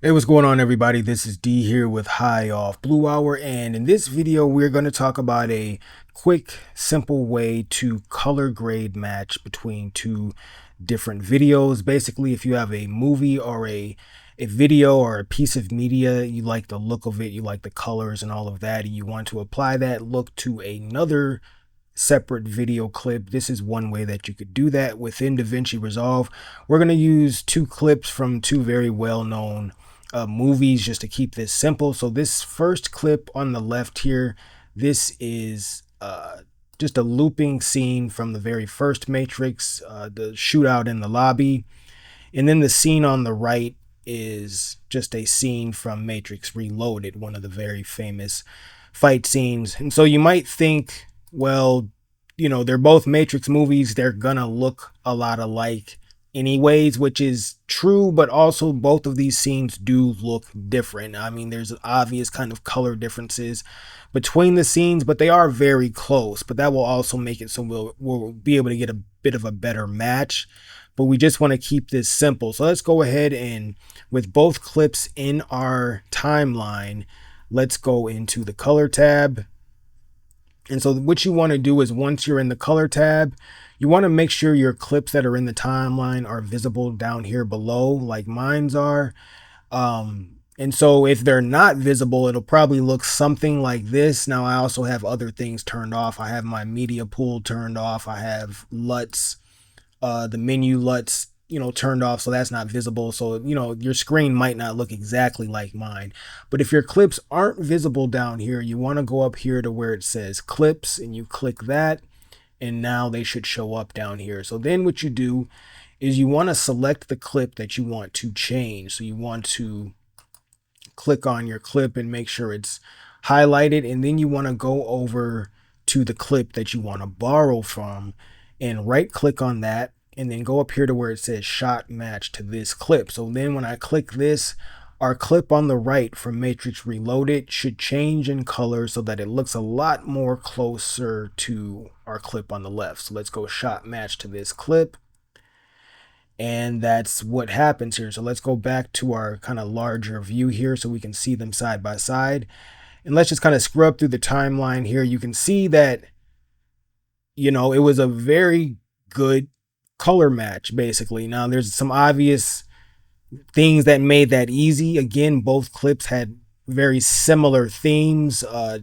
Hey, what's going on, everybody? This is D here with High Off Blue Hour, and in this video, we're going to talk about a quick, simple way to color grade match between two different videos. Basically, if you have a movie or a video or a piece of media, you like the look of it, you like the colors and all of that, and you want to apply that look to another separate video clip. This is one way that you could do that within Davinci Resolve. We're going to use two clips from two very well-known movies just to keep this simple. So this first clip on the left here, this is just a looping scene from the very first Matrix, the shootout in the lobby. And then the scene on the right is just a scene from Matrix Reloaded, one of the very famous fight scenes. And so you might think, well, they're both Matrix movies. They're gonna look a lot alike anyways, which is true, but also both of these scenes do look different. I mean, there's obvious kind of color differences between the scenes, but they are very close. But that will also make it so we'll be able to get a bit of a better match. But we just want to keep this simple. So let's go ahead and with both clips in our timeline, let's go into the color tab. And so what you want to do is once you're in the color tab, you want to make sure your clips that are in the timeline are visible down here below, like mine's are. And so if they're not visible, it'll probably look something like this. Now I also have other things turned off. I have my media pool turned off. I have LUTs, the menu LUTs, turned off, so that's not visible. So, your screen might not look exactly like mine. But if your clips aren't visible down here, you want to go up here to where it says clips and you click that. And now they should show up down here. So then what you do is you want to select the clip that you want to change. So you want to click on your clip and make sure it's highlighted. And then you want to go over to the clip that you want to borrow from and right click on that. And then go up here to where it says shot match to this clip. So then when I click this, our clip on the right from Matrix Reloaded should change in color so that it looks a lot more closer to our clip on the left. So let's go shot match to this clip. And that's what happens here. So let's go back to our kind of larger view here so we can see them side by side. And let's just kind of scrub through the timeline here. You can see that, it was a very good color match, basically. Now, there's some obvious things that made that easy. Again, both clips had very similar themes. A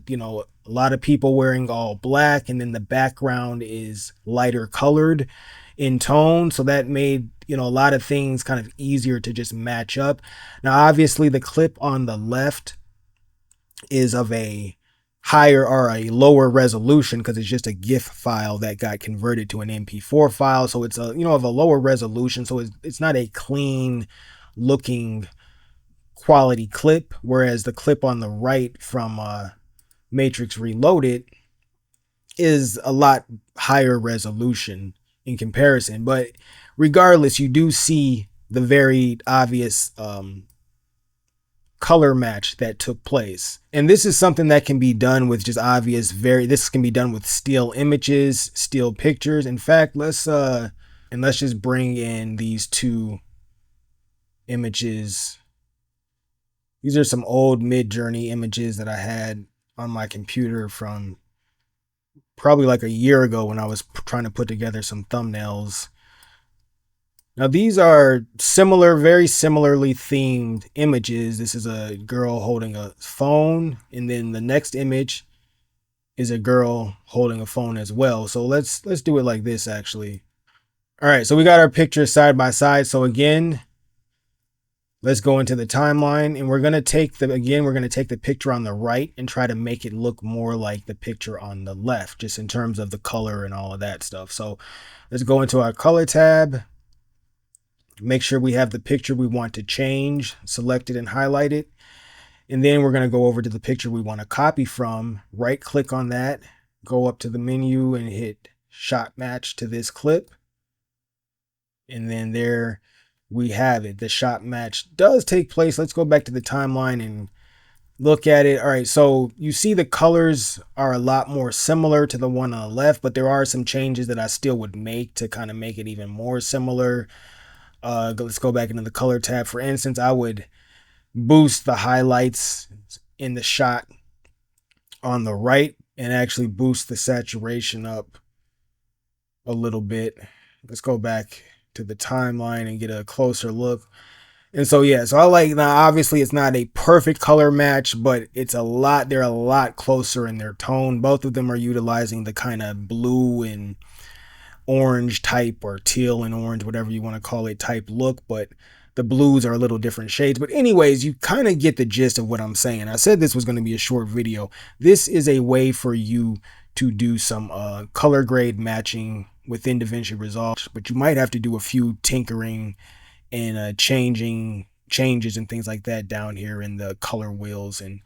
lot of people wearing all black, and then the background is lighter colored in tone. So that made, a lot of things kind of easier to just match up. Now, obviously, the clip on the left is of a higher or a lower resolution because it's just a GIF file that got converted to an MP4 file. So it's of a lower resolution. So it's not a clean looking quality clip. Whereas the clip on the right from Matrix Reloaded is a lot higher resolution in comparison. But regardless, you do see the very obvious color match that took place. And this is something that can be done with just obvious this can be done with still images, still pictures. In fact, let's just bring in these two images. These are some old Mid-Journey images that I had on my computer from probably like a year ago when I was trying to put together some thumbnails. Now these are similar, very similarly themed images. This is a girl holding a phone, and then the next image is a girl holding a phone as well. So let's do it like this actually. All right, so we got our pictures side by side. So again, let's go into the timeline, and we're going to take the picture on the right and try to make it look more like the picture on the left, just in terms of the color and all of that stuff. So let's go into our color tab. Make sure we have the picture we want to change selected and highlighted. And then we're going to go over to the picture we want to copy from. Right click on that, go up to the menu and hit shot match to this clip. And then there we have it. The shot match does take place. Let's go back to the timeline and look at it. All right, so you see the colors are a lot more similar to the one on the left, but there are some changes that I still would make to kind of make it even more similar. Let's go back into the color tab. For instance, I would boost the highlights in the shot on the right and actually boost the saturation up a little bit. Let's go back to the timeline and get a closer look. And so yeah, so I like, now obviously it's not a perfect color match, but it's a lot, they're a lot closer in their tone. Both of them are utilizing the kind of blue and orange type, or teal and orange, whatever you want to call it, type look, but the blues are a little different shades. But anyways, you kind of get the gist of what I'm saying. I said this was going to be a short video. This is a way for you to do some color grade matching within Davinci Resolve, but you might have to do a few tinkering and changes and things like that down here in the color wheels and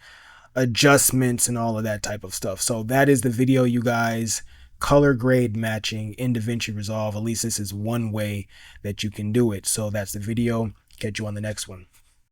adjustments and all of that type of stuff. So that is the video, you guys. Color grade matching in Davinci Resolve. At least this is one way that you can do it. So that's the video. Catch you on the next one.